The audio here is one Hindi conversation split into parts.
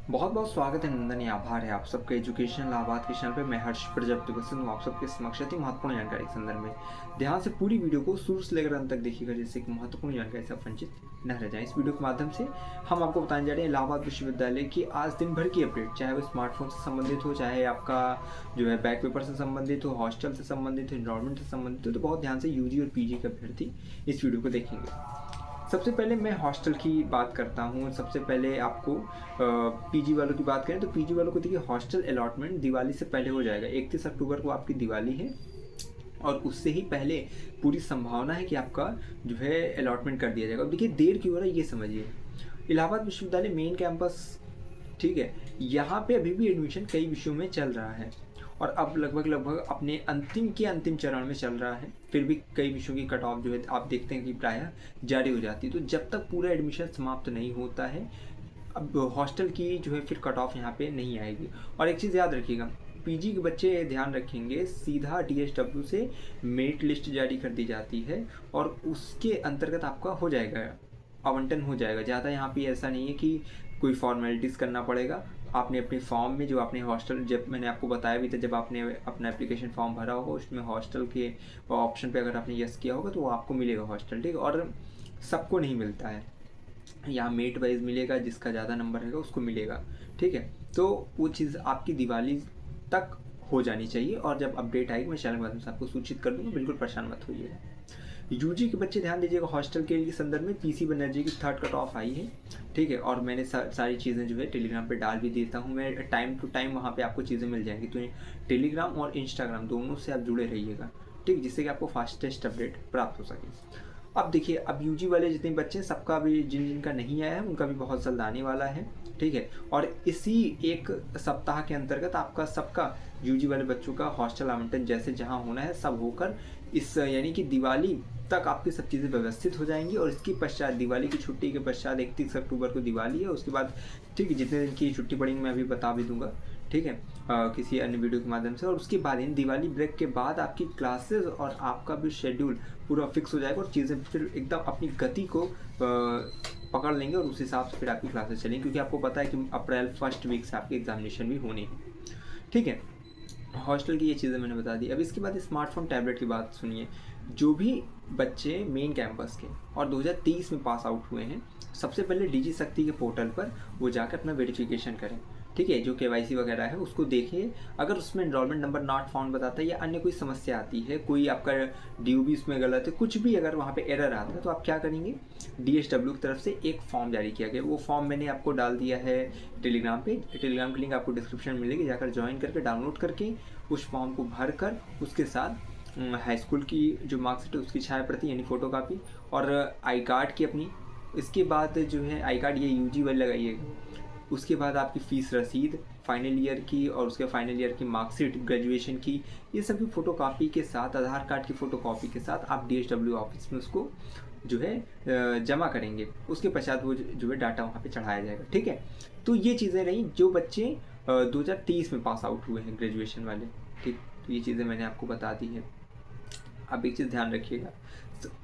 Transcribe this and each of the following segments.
बहुत बहुत स्वागत है नंदन, आभार है आप सबका एजुकेशन लाभार्थ के चैनल पे। मैं हर्ष प्रजापति उपस्थित हूँ आप सबके समक्ष अति महत्वपूर्ण जानकारी के संदर्भ में। ध्यान से पूरी वीडियो को शुरू से लेकर अंत तक देखिएगा, जिससे कि महत्वपूर्ण जानकारी से आप वंचित न रह जाएं। इस वीडियो के माध्यम से हम आपको बताने जा रहे हैं इलाहाबाद विश्वविद्यालय की आज दिन भर की अपडेट, चाहे वो स्मार्टफोन से संबंधित हो, चाहे आपका जो है बैक पेपर से संबंधित हो, हॉस्टल से संबंधित हो, एनरोलमेंट से संबंधित हो। तो बहुत ध्यान से यूजी और पीजी के अभ्यर्थी इस वीडियो को देखेंगे। सबसे पहले मैं हॉस्टल की बात करता हूँ। सबसे पहले आपको पीजी वालों की बात करें तो पीजी वालों को देखिए हॉस्टल अलॉटमेंट दिवाली से पहले हो जाएगा। 31 अक्टूबर को आपकी दिवाली है और उससे ही पहले पूरी संभावना है कि आपका जो है अलॉटमेंट कर दिया जाएगा। अब देखिए देर क्यों हो रहा है ये समझिए। इलाहाबाद विश्वविद्यालय मेन कैंपस, ठीक है, यहाँ पे अभी भी एडमिशन कई विषयों में चल रहा है और अब लगभग अपने अंतिम चरण में चल रहा है। फिर भी कई विषयों की कट ऑफ जो है आप देखते हैं कि प्रायः जारी हो जाती है। तो जब तक पूरा एडमिशन समाप्त नहीं होता है, अब हॉस्टल की जो है फिर कट ऑफ यहाँ पे नहीं आएगी। और एक चीज़ याद रखिएगा, पीजी के बच्चे ध्यान रखेंगे, सीधा डीएसडब्ल्यू से मेरिट लिस्ट जारी कर दी जाती है और उसके अंतर्गत आपका हो जाएगा, आवंटन हो जाएगा। ज़्यादा यहाँ पे ऐसा नहीं है कि कोई फॉर्मेलिटीज़ करना पड़ेगा। आपने अपने फॉर्म में जो आपने हॉस्टल, जब मैंने आपको बताया भी था, जब आपने अपना एप्लीकेशन फॉर्म भरा होगा उसमें हॉस्टल के ऑप्शन पे अगर आपने यस किया होगा तो वो आपको मिलेगा हॉस्टल, ठीक है। और सबको नहीं मिलता है, यहाँ मेट वाइज मिलेगा, जिसका ज़्यादा नंबर रहेगा उसको मिलेगा, ठीक है। तो वो चीज़ आपकी दिवाली तक हो जानी चाहिए और जब अपडेट आएगी मैं चैनल के माध्यम से आपको सूचित कर दूँगा, बिल्कुल परेशान मत होइएगा। यूजी के बच्चे ध्यान दीजिएगा, हॉस्टल के लिए संदर्भ में पीसी बनर्जी की थर्ड कट ऑफ आई है, ठीक है। और मैंने सारी चीज़ें जो है टेलीग्राम पे डाल भी देता हूँ मैं, टाइम टू टाइम वहाँ पे आपको चीज़ें मिल जाएंगी। तो टेलीग्राम और इंस्टाग्राम दोनों से आप जुड़े रहिएगा, ठीक, जिससे कि आपको फास्टेस्ट अपडेट प्राप्त हो सके। अब देखिए, अब यूजी वाले जितने बच्चे हैं सबका भी, जिनका नहीं आया है उनका भी बहुत जल्द आने वाला है, ठीक है। और इसी एक सप्ताह के अंतर्गत आपका सबका यूजी वाले बच्चों का हॉस्टल आवंटन जैसे जहाँ होना है सब होकर इस यानी कि दिवाली तक आपकी सब चीज़ें व्यवस्थित हो जाएंगी। और इसके पश्चात दिवाली की छुट्टी के पश्चात 31 अक्टूबर को दिवाली है, उसके बाद ठीक है जितने दिन की छुट्टी पड़ेंगी मैं अभी बता भी दूंगा, ठीक है, किसी अन्य वीडियो के माध्यम से। और उसके बाद इन दिवाली ब्रेक के बाद आपकी क्लासेस और आपका भी शेड्यूल पूरा फिक्स हो जाएगा और चीज़ें फिर एकदम अपनी गति को पकड़ लेंगे और उस हिसाब से फिर आपकी क्लासेस चलेंगी, क्योंकि आपको पता है कि अप्रैल फर्स्ट वीक से आपकी एग्जामिनेशन भी होनी है, ठीक है। हॉस्टल की ये चीज़ें मैंने बता दी। अब इसके बाद स्मार्टफोन टैबलेट की बात सुनिए। जो भी बच्चे मेन कैंपस के और 2023 में पास आउट हुए हैं, सबसे पहले डिजी शक्ति के पोर्टल पर वो जाकर अपना वेरिफिकेशन करें, ठीक है। जो केवाईसी वगैरह है उसको देखिए, अगर उसमें एनरोलमेंट नंबर नॉट फाउंड बताता है या अन्य कोई समस्या आती है, कोई आपका ड्यूबी उसमें गलत है, कुछ भी अगर वहाँ पे एरर आता है तो आप क्या करेंगे, डीएसडब्ल्यू की तरफ से एक फॉर्म जारी किया गया, वो फॉर्म मैंने आपको डाल दिया है टेलीग्राम पे। टेलीग्राम की लिंक आपको डिस्क्रिप्शन में मिलेगी, जाकर ज्वाइन करके डाउनलोड करके उस फॉर्म को भर कर उसके साथ हाई स्कूल की जो मार्कशीट है उसकी छाया प्रति यानी फ़ोटो कापी और आई कार्ड की अपनी, इसके बाद जो है आई कार्ड ये यूजी वाले लगाइएगा। उसके बाद आपकी फ़ीस रसीद फाइनल ईयर की और उसके फाइनल ईयर की मार्कशीट ग्रेजुएशन की, ये सभी फ़ोटो कापी के साथ, आधार कार्ड की फ़ोटो कॉपी के साथ आप डीएसडब्ल्यू ऑफिस में उसको जो है जमा करेंगे। उसके पश्चात वो जो है डाटा वहाँ पे चढ़ाया जाएगा, ठीक है। तो ये चीज़ें रही जो बच्चे 2023 में पास आउट हुए हैं ग्रेजुएशन वाले, ठीक। तो ये चीज़ें मैंने आपको बता दी है। अब एक चीज़ ध्यान रखिएगा,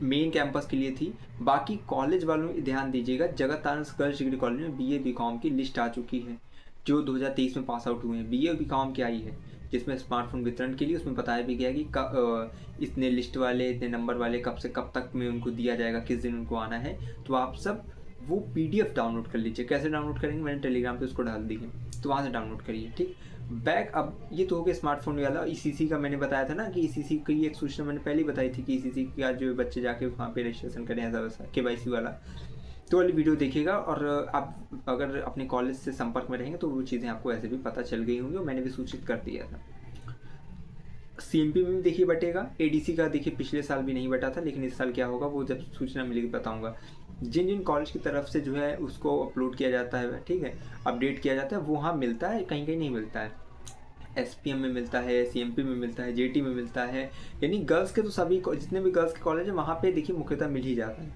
मेन कैंपस के लिए थी, बाकी कॉलेज वालों में ध्यान दीजिएगा। जगत तारक गर्ल्स डिग्री कॉलेज में बीए बीकॉम की लिस्ट आ चुकी है, जो 2023 में पास आउट हुए हैं। बीए बीकॉम की आई है, जिसमें स्मार्टफोन वितरण के लिए उसमें बताया भी गया कि इतने लिस्ट वाले, इतने नंबर वाले कब से कब तक में उनको दिया जाएगा, किस दिन उनको आना है। तो आप सब वो पीडीएफ डाउनलोड कर लीजिए। कैसे डाउनलोड करेंगे, मैंने टेलीग्राम पे उसको डाल दी है, तो वहाँ से डाउनलोड करिए, ठीक। बैक, अब ये तो हो गया स्मार्टफोन वाला। ईसीसी का मैंने बताया था ना कि ईसीसी की एक सूचना मैंने पहले ही बताई थी कि ईसीसी का जो बच्चे जाके वहाँ पे रजिस्ट्रेशन करें ऐसा वैसा केवाईसी वाला, तो वाली वीडियो देखिएगा। और आप अगर अपने कॉलेज से संपर्क में रहेंगे तो वो चीज़ें आपको ऐसे भी पता चल गई होंगी और मैंने भी सूचित कर दिया था। सीएमपी में भी देखिए बटेगा, एडीसी का देखिए पिछले साल भी नहीं बटा था, लेकिन इस साल क्या होगा वो जब सूचना मिलेगी बताऊंगा। जिन जिन कॉलेज की तरफ से जो है उसको अपलोड किया जाता है, ठीक है, अपडेट किया जाता है, वो वहाँ मिलता है, कहीं कहीं नहीं मिलता है। एसपीएम में मिलता है, सीएमपी में मिलता है, जेटी में मिलता है, यानी गर्ल्स के तो सभी जितने भी गर्ल्स के कॉलेज हैं वहाँ पे देखिए मुख्यतः मिल ही जाता है,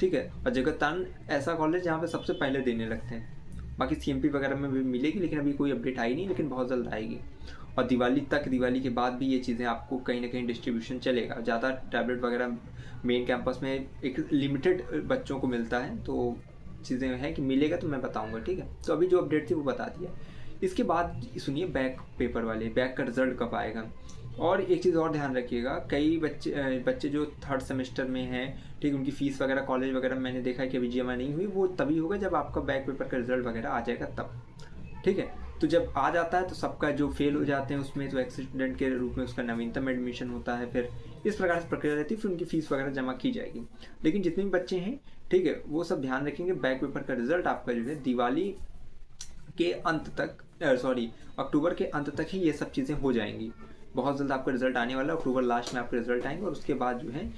ठीक है। और जगतान ऐसा कॉलेज जहाँ पे सबसे पहले देने लगते हैं। बाकी सीएमपी वगैरह में भी मिलेगी, लेकिन अभी कोई अपडेट आई नहीं, लेकिन बहुत जल्द आएगी। और दिवाली तक, दिवाली के बाद भी ये चीज़ें आपको कहीं ना कहीं डिस्ट्रीब्यूशन चलेगा। ज़्यादा टैबलेट वगैरह मेन कैंपस में एक लिमिटेड बच्चों को मिलता है, तो चीज़ें हैं कि मिलेगा तो मैं बताऊँगा, ठीक है। तो अभी जो अपडेट थी वो बता दिया। इसके बाद सुनिए बैक पेपर वाले, बैक का रिजल्ट कब आएगा। और एक चीज़ और ध्यान रखिएगा, कई बच्चे जो थर्ड सेमेस्टर में हैं, ठीक, उनकी फ़ीस वगैरह कॉलेज वगैरह मैंने देखा है कि अभी जमा नहीं हुई, वो तभी होगा जब आपका बैक पेपर का रिजल्ट वगैरह आ जाएगा तब, ठीक है। तो जब आ जाता है तो सबका जो फेल हो जाते हैं उसमें तो एक्स स्टूडेंट के रूप में उसका नवीनतम एडमिशन होता है, फिर इस प्रकार से प्रक्रिया रहती है, फिर उनकी फ़ीस वगैरह जमा की जाएगी। लेकिन जितने भी बच्चे हैं, ठीक है, वो सब ध्यान रखेंगे, बैक पेपर का रिजल्ट आपका जो है दिवाली के अंत तक, अक्टूबर के अंत तक ही ये सब चीज़ें हो जाएंगी। बहुत जल्द आपका रिजल्ट आने वाला है, अक्टूबर लास्ट में आपके रिजल्ट आएंगे। और उसके बाद जो है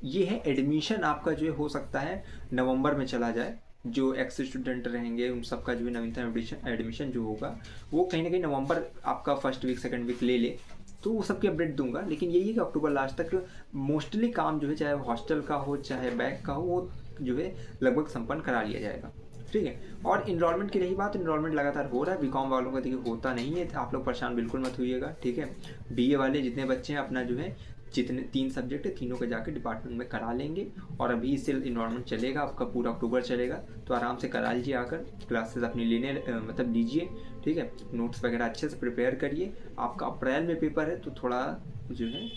ये है एडमिशन आपका जो है हो सकता है नवंबर में चला जाए। जो एक्स स्टूडेंट रहेंगे उन सबका जो है नवीनतम एडमिशन जो होगा वो कहीं ना कहीं नवंबर आपका फर्स्ट वीक सेकंड वीक ले ले, तो वो सबकी अपडेट दूंगा। लेकिन यही है कि अक्टूबर लास्ट तक मोस्टली काम जो है, चाहे हॉस्टल का हो चाहे बैक का हो, वो जो है लगभग संपन्न करा लिया जाएगा, ठीक है। और इनरोलमेंट की रही बात, इनरोलमेंट लगातार हो रहा है। बीकॉम वालों का देखिए होता नहीं है, आप लोग परेशान बिल्कुल मत होइएगा, ठीक है। बीए वाले जितने बच्चे हैं अपना जो है जितने 3 सब्जेक्ट है तीनों के जाके डिपार्टमेंट में करा लेंगे। और अभी से इनरोलमेंट चलेगा आपका, पूरा अक्टूबर चलेगा, तो आराम से करा लीजिए, आकर क्लासेस अपनी मतलब लीजिए, ठीक है। नोट्स वगैरह अच्छे से प्रिपेयर करिए। आपका अप्रैल में पेपर है तो थोड़ा जो है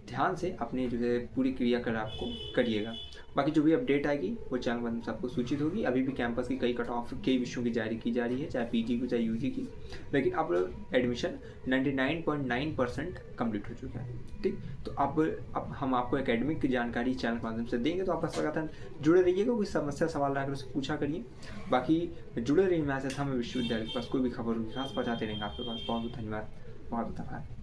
ध्यान से अपनी जो है पूरी क्रियाकलाप आपको करिएगा। बाकी जो भी अपडेट आएगी वो चैनल पर सबको सूचित होगी। अभी भी कैंपस की कई कट ऑफ कई विषयों की जारी की जा रही है, चाहे पीजी की चाहे यूजी की, लेकिन अब एडमिशन 99.9% कम्प्लीट हो चुका है, ठीक। तो अब हम आपको एकेडमिक की जानकारी चैनल के माध्यम से देंगे, तो आप बस लगातार जुड़े रहिएगा। कोई समस्या सवाल आकर उससे पूछा करिए। बाकी जुड़े रहिए मैं हम विश्वविद्यालय के पास कोई भी खबर होगी खास पहुँचाते रहेंगे आपके पास। बहुत बहुत धन्यवाद, बहुत बहुत आभार।